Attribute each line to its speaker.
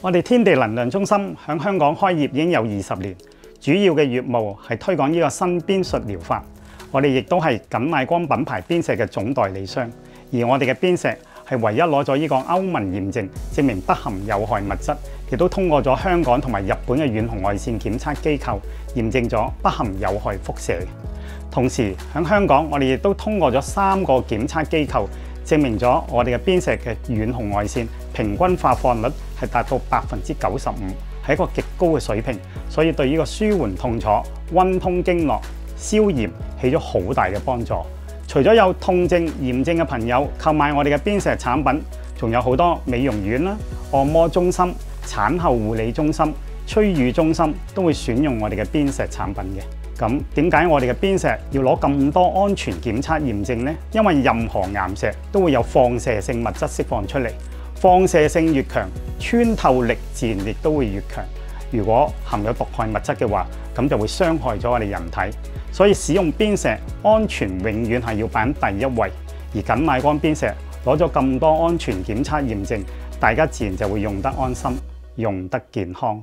Speaker 1: 我哋天地能量中心喺香港開業已經有20年，主要嘅業務係推廣呢個新邊術療法。我哋亦都係緊賣光品牌邊石嘅總代理商，而我哋嘅邊石係唯一攞咗呢個歐盟驗證，證明不含有害物質，亦都通過咗香港同埋日本嘅遠紅外線檢測機構驗證咗不含有害輻射。同時喺香港，我哋亦都通過咗3個檢測機構，證明咗我哋嘅邊石嘅遠紅外線平均發放率係達到95%，係一個極高嘅水平，所以對呢個舒緩痛楚、溫通經絡、消炎起咗好大嘅幫助。除咗有痛症、炎症嘅朋友購買我哋嘅邊石產品，仲有好多美容院啦、按摩中心、產後護理中心、催乳中心都會選用我哋嘅邊石產品嘅。咁點解我哋嘅邊石要攞咁多安全檢測驗證呢？因為任何岩石都會有放射性物質釋放出嚟，放射性越強，穿透力自然亦都會越強。如果含有毒害物質嘅話，咁就會傷害咗我哋人體。所以使用邊石安全永遠係要擺喺第一位。而緊賣光邊石攞咗咁多安全檢測驗證，大家自然就會用得安心，用得健康。